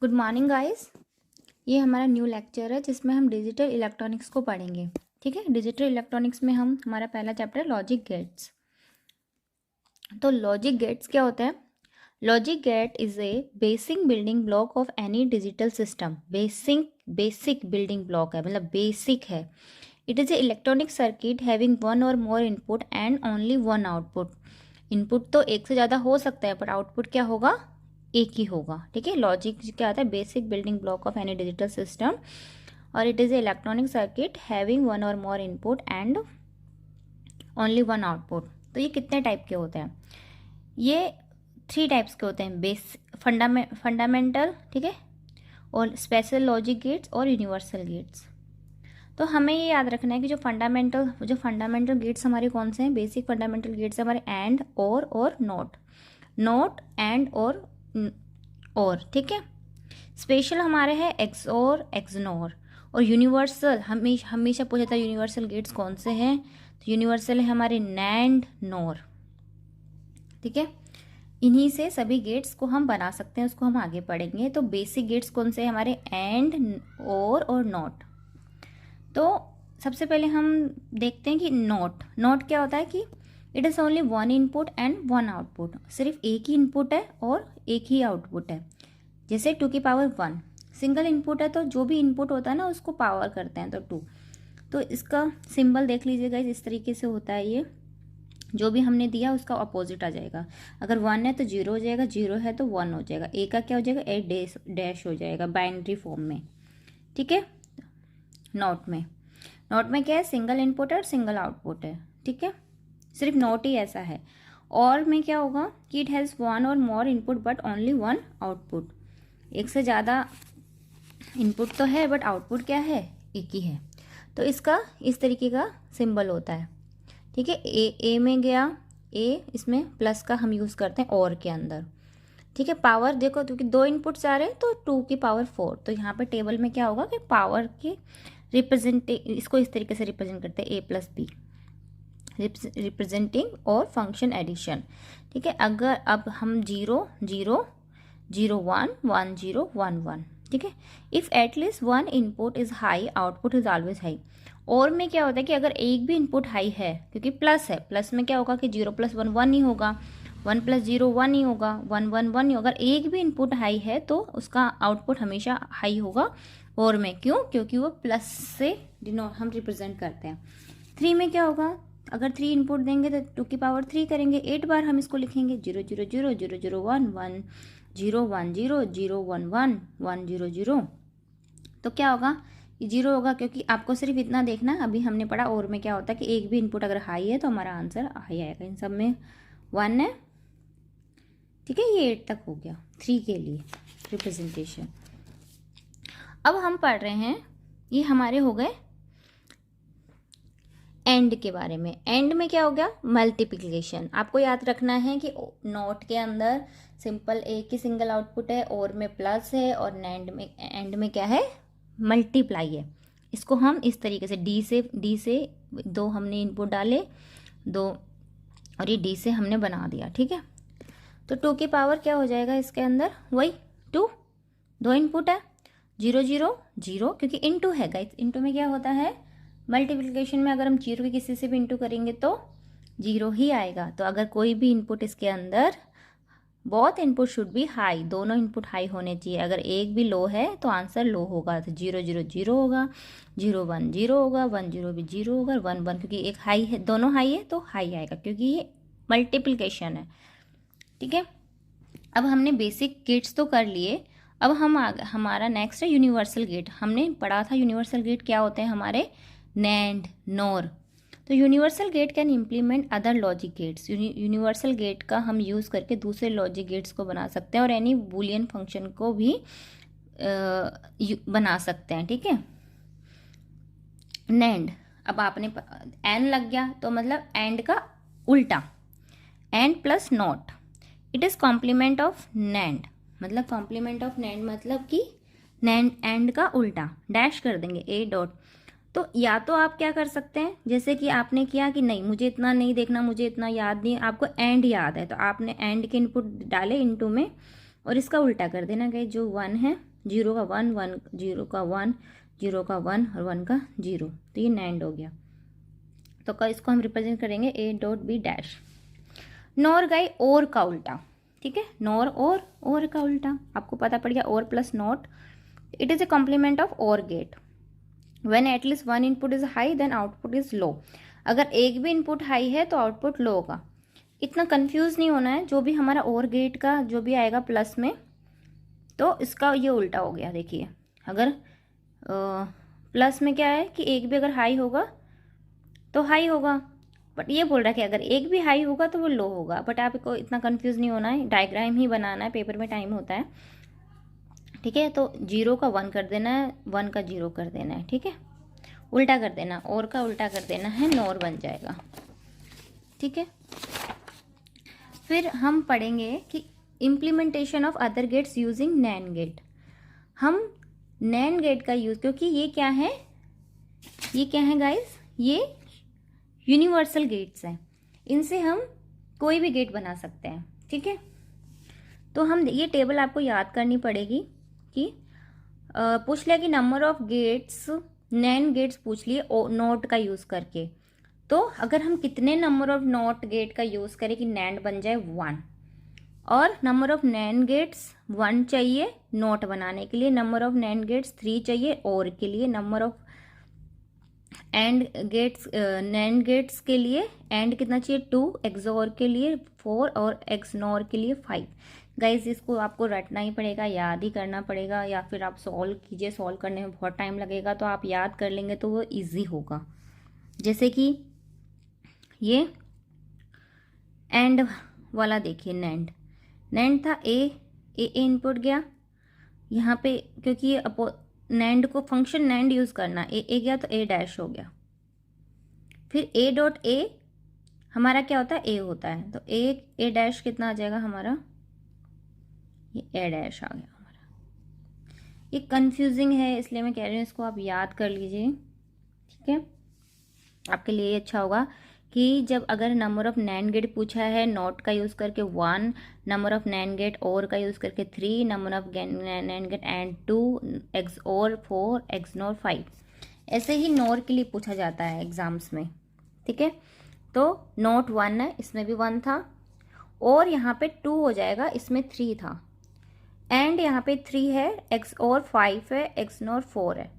Good morning guys. ये हमारा new lecture है जिसमें हम डिजिटल इलेक्ट्रॉनिक्स को पढ़ेंगे। ठीक है, डिजिटल इलेक्ट्रॉनिक्स में हमारा पहला चैप्टर लॉजिक गेट्स। तो लॉजिक गेट्स क्या होता है? Logic gate is a basic building block of any digital system. Basic building block है, मतलब बेसिक है। It is a electronic circuit having one or more input and only one output. Input तो एक से ज़्यादा हो सकता है, पर आउटपुट क्या होगा? एक ही होगा। ठीक है, लॉजिक क्या आता है? Basic building block of any digital system. और it is a electronic circuit having one or more input and only one output. तो ये कितने टाइप के होते हैं? ये 3 टाइप्स के होते हैं। फंडामेंटल, ठीक है, और स्पेशल लॉजिक गेट्स और यूनिवर्सल गेट्स। तो हमें ये याद रखना है कि जो फंडामेंटल गेट्स हमारे कौन से हैं? बेसिक फंडामेंटल गेट्स हमारे एंड, और नॉट एंड और ठीक है। स्पेशल हमारे हैं एक्सओर, एक्सनोर। और यूनिवर्सल हमेशा पूछा था यूनिवर्सल गेट्स कौन से हैं? तो यूनिवर्सल है हमारे नैंड, नोर। ठीक है, इन्हीं से सभी गेट्स को हम बना सकते हैं, उसको हम आगे पढ़ेंगे। तो बेसिक गेट्स कौन से हैं हमारे? एंड, और नॉट। तो सबसे पहले हम देखते हैं कि नॉट क्या होता है कि it is only one input and one output. सिर्फ एक ही इनपुट है और एक ही आउटपुट है। जैसे 2 की पावर 1 सिंगल इनपुट है, तो जो भी इनपुट होता है ना उसको पावर करते हैं, तो 2। तो इसका सिंबल देख लीजिएगा, इस तरीके से होता है। ये जो भी हमने दिया उसका अपोजिट आ जाएगा। अगर 1 है तो 0 हो जाएगा, 0 है तो 1 हो जाएगा। ए का क्या हो जाएगा? ए डैश हो जाएगा बाइनरी फॉर्म में। ठीक है, नॉट में क्या है? सिंगल इनपुट है और सिंगल आउटपुट है। ठीक है, सिर्फ नॉट ही ऐसा है। और में क्या होगा कि it has one or more input but only one output. एक से ज़्यादा इनपुट तो है बट आउटपुट क्या है? एक ही है। तो इसका इस तरीके का सिंबल होता है। ठीक है, ए में गया, ए इसमें प्लस का हम यूज़ करते हैं और के अंदर। ठीक है, पावर देखो, क्योंकि 2 इनपुट्स आ रहे हैं तो 2 की पावर 4। तो यहाँ पे टेबल में क्या होगा कि पावर की इसको इस तरीके से रिप्रेजेंट करते हैं, ए प्लस बी, रिप्रेजेंटिंग और फंक्शन एडिशन। ठीक है, अगर अब हम 0 0 0 1 1 0 1 1। ठीक है, if at least one input is high output is always high. और में क्या होता है कि अगर एक भी इनपुट हाई है, क्योंकि प्लस है, प्लस में क्या होगा कि 0 + 1 1 ही होगा, 1 + 0 1 ही होगा, 1 1 1 ही होगा। अगर एक भी इनपुट हाई है तो उसका आउटपुट हमेशा हाई होगा। और में क्यों? क्योंकि वो प्लस से हम रिप्रेजेंट करते हैं। 3 में क्या होगा? अगर 3 इनपुट देंगे तो 2 की पावर 3 करेंगे, 8 बार हम इसको लिखेंगे। 0 0 0 0 0 1 1 0 1 0 0 1 1 1 0 0। तो क्या होगा? ये 0 होगा, क्योंकि आपको सिर्फ इतना देखना, अभी हमने पढ़ा और में क्या होता है कि एक भी इनपुट अगर हाई है तो हमारा आंसर हाई आएगा। इन सब में 1 है। ठीक है, ये 8 तक हो गया 3 के लिए रिप्रेजेंटेशन। अब हम पढ़ रहे हैं, ये हमारे हो गए एंड के बारे में। एंड में क्या हो गया? मल्टीप्लिकेशन। आपको याद रखना है कि नॉट के अंदर सिंपल एक ही सिंगल आउटपुट है, और में प्लस है, और एंड में क्या है? मल्टीप्लाई है। इसको हम इस तरीके से डी से 2 हमने इनपुट डाले, 2, और ये डी से हमने बना दिया। ठीक है, तो 2 की पावर क्या हो जाएगा इसके अंदर? वही 2 इनपुट है, 0 0 0, क्योंकि इनटू है गाइस। इनटू में क्या होता है? मल्टीप्लिकेशन में अगर हम 0 के किसी से भी इनटू करेंगे तो 0 ही आएगा। तो अगर कोई भी इनपुट इसके अंदर, both input should be high, दोनों इनपुट हाई होने चाहिए। अगर एक भी लो है तो आंसर लो होगा। तो 0 0 0 होगा, 0 1 0 होगा, 1 0 भी 0 होगा, 1 1, क्योंकि एक हाई है, दोनों हाई है तो हाई आएगा, क्योंकि ये मल्टीप्लिकेशन है। ठीक है, अब हमने बेसिक गेट्स तो कर लिए। अब हमारा नेक्स्ट है यूनिवर्सल गेट। हमने पढ़ा था यूनिवर्सल गेट क्या होते हैं हमारे? NAND, NOR. तो universal gate can implement other logic gates. Universal gate का हम यूज़ करके दूसरे लॉजिक गेट्स को बना सकते हैं, और एनी बूलियन फंक्शन को भी बना सकते हैं। ठीक है, नैंड, अब आपने एन लग गया तो मतलब एंड का उल्टा, AND plus NOT. It is complement of NAND, मतलब कॉम्प्लीमेंट ऑफ नैंड मतलब कि नैंड एंड का उल्टा, डैश कर देंगे, ए डॉट। तो या तो आप क्या कर सकते हैं, जैसे कि आपने किया कि नहीं मुझे इतना नहीं देखना, मुझे इतना याद नहीं, आपको एंड याद है, तो आपने एंड के इनपुट डाले इनटू में और इसका उल्टा कर देना। गए जो 1 है जीरो का वन, वन जीरो का वन, जीरो का वन और वन का जीरो, तो ये नैंड हो गया। तो इसको हम रिप्रेजेंट करेंगे A dot B dash. NOR गाई और का उल्टा, ठीक है, नॉर और का उल्टा आपको पता पड़ गया, OR plus NOT. It is a complement of OR gate. When at least one input is high then output is low. अगर एक भी इनपुट हाई है तो आउटपुट लो होगा। इतना कंफ्यूज नहीं होना है। जो भी हमारा और गेट का जो भी आएगा प्लस में, तो इसका ये उल्टा हो गया। देखिए अगर प्लस में क्या है कि एक भी अगर हाई होगा तो हाई होगा, बट ये बोल रहा है कि अगर एक भी हाई होगा तो वो लो होगा। बट आपको इतना कंफ्यूज नहीं होना है, डायग्राम ही बनाना है, पेपर में टाइम होता है, ठीक है। तो जीरो का वन कर देना है, वन का जीरो कर देना है, ठीक है, उल्टा कर देना, और का उल्टा कर देना है, नॉर बन जाएगा, ठीक है। फिर हम पढ़ेंगे कि implementation of other gates using NAND gate. हम नैंड गेट का यूज़, क्योंकि ये क्या है, ये क्या है गाइस, ये यूनिवर्सल गेट्स हैं, इनसे हम कोई भी गेट बना सकते हैं, ठीक है। तो हम ये टेबल आपको याद करनी पड़ेगी कि पूछ लिया कि number of gates, NAND gates पूछ लिए नोट का यूज़ करके। तो अगर हम कितने नंबर ऑफ नॉट गेट का यूज़ करें कि नैंड बन जाए 1, और नंबर ऑफ नैंड गेट्स 1 चाहिए नोट बनाने के लिए, नंबर ऑफ नैंड गेट्स 3 चाहिए और के लिए, number of AND gates NAND gates के लिए एंड कितना चाहिए 2, एक्सओर के लिए 4 और एक्सनोर के लिए 5। गाइज इसको आपको रटना ही पड़ेगा, याद ही करना पड़ेगा, या फिर आप सॉल्व कीजिए, सॉल्व करने में बहुत टाइम लगेगा, तो आप याद कर लेंगे तो वो इजी होगा। जैसे कि ये एंड वाला देखिए, नैंड था, ए इनपुट गया यहाँ पे, क्योंकि ये नैंड को फंक्शन नैंड यूज़ करना, ए गया तो ए डैश हो गया। फिर ए डॉट ए हमारा क्या होता है, ए होता है, तो ए डैश कितना आ जाएगा हमारा, ये ए डैश आ गया हमारा। ये कंफ्यूजिंग है इसलिए मैं कह रही हूँ, इसको आप याद कर लीजिए, ठीक है। आपके लिए ये अच्छा होगा कि जब अगर नंबर ऑफ नैंड गेट पूछा है नॉट का यूज़ करके 1, नंबर ऑफ नैंड गेट और का यूज़ करके 3, number of NAND gate AND 2, X और 4, एक्स नॉर 5, ऐसे ही नॉर के लिए पूछा जाता है एग्जाम्स में, ठीक है। तो नॉट 1 है, इसमें भी 1 था, और यहाँ पे 2 हो जाएगा, इसमें 3 था, एंड यहाँ पे 3 है, एक्स और 5 है, एक्स नॉर 4 है।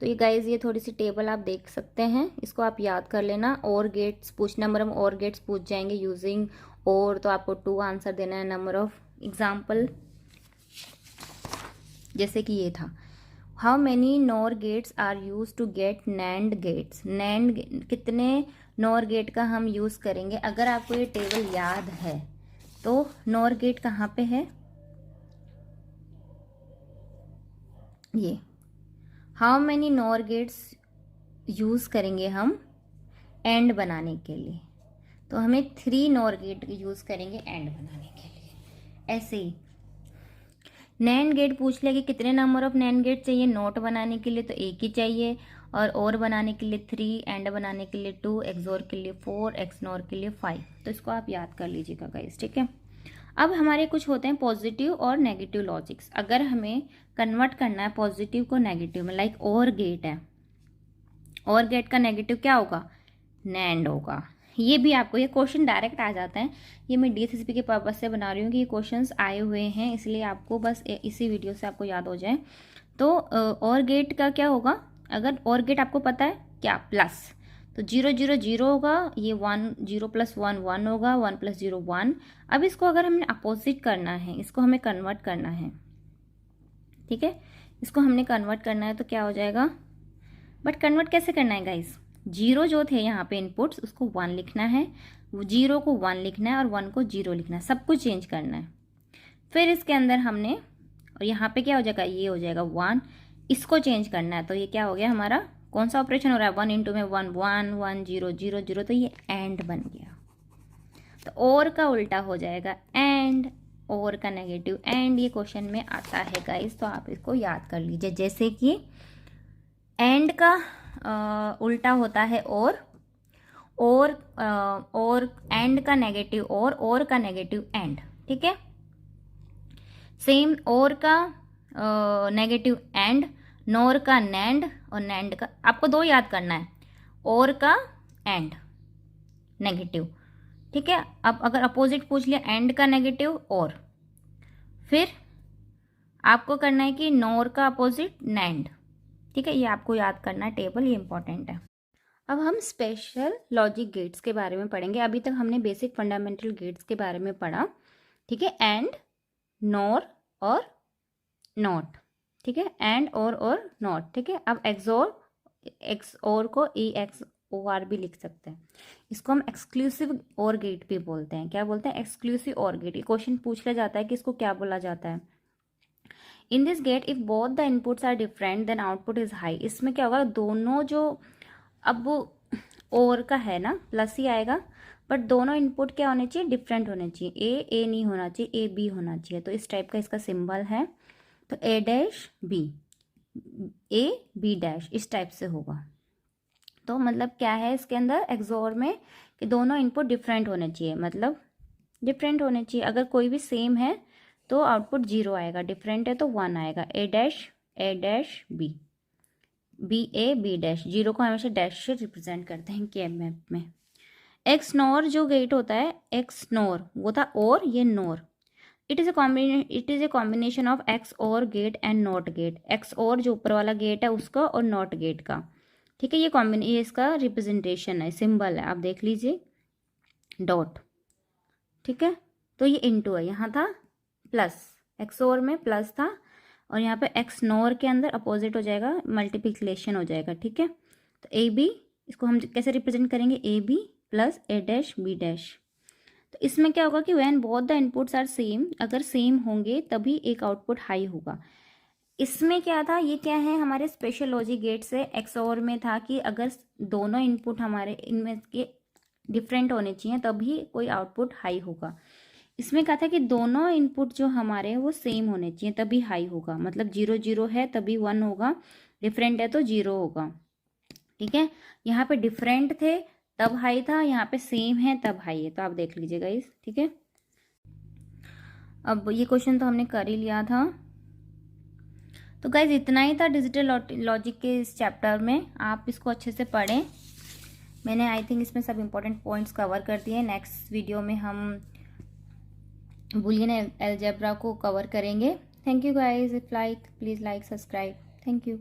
तो ये गाइज ये थोड़ी सी टेबल आप देख सकते हैं, इसको आप याद कर लेना। और गेट्स पूछ, नंबर ऑफ और गेट्स पूछ जाएंगे यूजिंग और, तो आपको 2 आंसर देना है। नंबर ऑफ एग्जाम्पल जैसे कि ये था, how many NOR gates are use to get NAND gates. NAND कितने नॉर गेट का हम यूज़ करेंगे। अगर आपको ये टेबल याद है तो नॉर गेट कहाँ पे है, ये how many NOR gates use करेंगे हम एंड बनाने के लिए, तो हमें 3 नॉर गेट यूज़ करेंगे एंड बनाने के लिए। ऐसे ही नैंड गेट पूछ लिया कि कितने नंबर ऑफ नैंड गेट चाहिए नोट बनाने के लिए, तो एक ही चाहिए, और बनाने के लिए 3, एंड बनाने के लिए 2, एक्सओर के लिए 4, एक्सनोर के लिए 5। तो इसको आप याद कर लीजिएगा गाइस, ठीक है। अब हमारे कुछ होते हैं पॉजिटिव और नेगेटिव लॉजिक्स। अगर हमें कन्वर्ट करना है पॉजिटिव को नेगेटिव में, लाइक और गेट है, और गेट का नेगेटिव क्या होगा, नैंड होगा। ये भी आपको, ये क्वेश्चन डायरेक्ट आ जाते हैं, ये मैं DSSP के पर्पज से बना रही हूँ कि ये क्वेश्चंस आए हुए हैं, इसलिए आपको बस इसी वीडियो से आपको याद हो जाए। तो और गेट का क्या होगा, अगर और गेट आपको पता है क्या, प्लस, तो 0 0 0 होगा, ये 1 0 + 1 1 होगा, 1 + 0 1। अब इसको अगर हमने अपोजिट करना है, इसको हमें कन्वर्ट करना है, ठीक है, इसको हमने कन्वर्ट करना है, तो क्या हो जाएगा, बट कन्वर्ट कैसे करना है गाइस, 0 जो थे यहाँ पे इनपुट्स उसको 1 लिखना है, 0 को 1 लिखना है, और 1 को 0 लिखना है, सब कुछ चेंज करना है। फिर इसके अंदर हमने, और यहाँ पे क्या हो जाएगा, ये हो जाएगा 1, इसको चेंज करना है, तो ये क्या हो गया हमारा, कौन सा ऑपरेशन हो रहा है, 1 × में 1 1 1 0 0 0, तो ये एंड बन गया। तो और का उल्टा हो जाएगा एंड, और का नेगेटिव एंड, ये क्वेश्चन में आता है गाइस, तो आप इसको याद कर लीजिए। जैसे कि एंड का उल्टा होता है और एंड का नेगेटिव और का नेगेटिव एंड, ठीक है। सेम और का नेगेटिव एंड, नोर का नैंड, और नैंड का आपको दो याद करना है, और का एंड नेगेटिव, ठीक है। अब अगर अपोजिट पूछ लिया एंड का नेगेटिव और, फिर आपको करना है कि नोर का अपोजिट नैंड, ठीक है। ये आपको याद करना है टेबल, ये इंपॉर्टेंट है। अब हम स्पेशल लॉजिक गेट्स के बारे में पढ़ेंगे। अभी तक हमने बेसिक फंडामेंटल गेट्स के बारे में पढ़ा, ठीक है, एंड, नोर और नॉट, ठीक है, एंड और नॉट, ठीक है। अब एक्सोर, एक्स और को EXOR भी लिख सकते हैं। इसको हम एक्सक्लूसिव और गेट भी बोलते हैं। क्या बोलते हैं? एक्सक्लूसिव और गेट। ये क्वेश्चन पूछ लिया जाता है कि इसको क्या बोला जाता है। In this gate if both the inputs are different then output is high. इसमें क्या होगा, दोनों जो, अब और का है ना, प्लस ही आएगा, बट दोनों इनपुट क्या होने चाहिए, डिफरेंट होने चाहिए। ए नहीं होना चाहिए, AB होना चाहिए। तो इस टाइप का इसका सिंबल है, तो A' B, AB' इस टाइप से होगा। तो मतलब क्या है इसके अंदर एक्सोर में, कि दोनों इनपुट डिफरेंट होने चाहिए, मतलब डिफरेंट होने चाहिए। अगर कोई भी सेम है तो आउटपुट 0 आएगा, डिफरेंट है तो 1 आएगा। A' B, BA B', 0 को हमेशा डैश से रिप्रेजेंट करते हैं के मैप में। एक्स नोर जो गेट होता है, एक्स नोर वो था और, ये NOR, it is a combination of XOR gate and NOT gate. XOR जो ऊपर वाला गेट है उसका, और नॉट गेट का, ठीक है। ये इसका रिप्रेजेंटेशन है, सिंबल है, आप देख लीजिए, डॉट, ठीक है। तो ये इनटू है, यहाँ था प्लस, एक्स और में प्लस था, और यहाँ पे एक्स नोर के अंदर अपोजिट हो जाएगा, मल्टीप्लिकेशन हो जाएगा, ठीक है। तो AB, इसको हम कैसे रिप्रेजेंट करेंगे, AB प्लस A', B'। तो इसमें क्या होगा कि when both the inputs are same, अगर सेम होंगे तभी एक आउटपुट हाई होगा। इसमें क्या था, ये क्या है, हमारे स्पेशल लॉजिक गेट से एक्सओर में था कि अगर दोनों इनपुट हमारे इनमें के डिफरेंट होने चाहिए तभी कोई आउटपुट हाई होगा। इसमें कहा था कि दोनों इनपुट जो हमारे हैं वो सेम होने चाहिए तभी हाई होगा, मतलब 0 0 है तभी 1 होगा, डिफरेंट है तो 0 होगा, ठीक है। यहाँ पे डिफरेंट थे तब हाई था, यहाँ पे सेम है तब हाई है। तो आप देख लीजिएगा इस, ठीक है। अब ये क्वेश्चन तो हमने कर ही लिया था। तो गाइज इतना ही था डिजिटल लॉजिक के इस चैप्टर में, आप इसको अच्छे से पढ़ें। मैंने आई थिंक इसमें सब इम्पोर्टेंट पॉइंट्स कवर कर दिए। नेक्स्ट वीडियो में हम बुलियन अलजेब्रा को कवर करेंगे। Thank you guys, if like please like subscribe, thank you.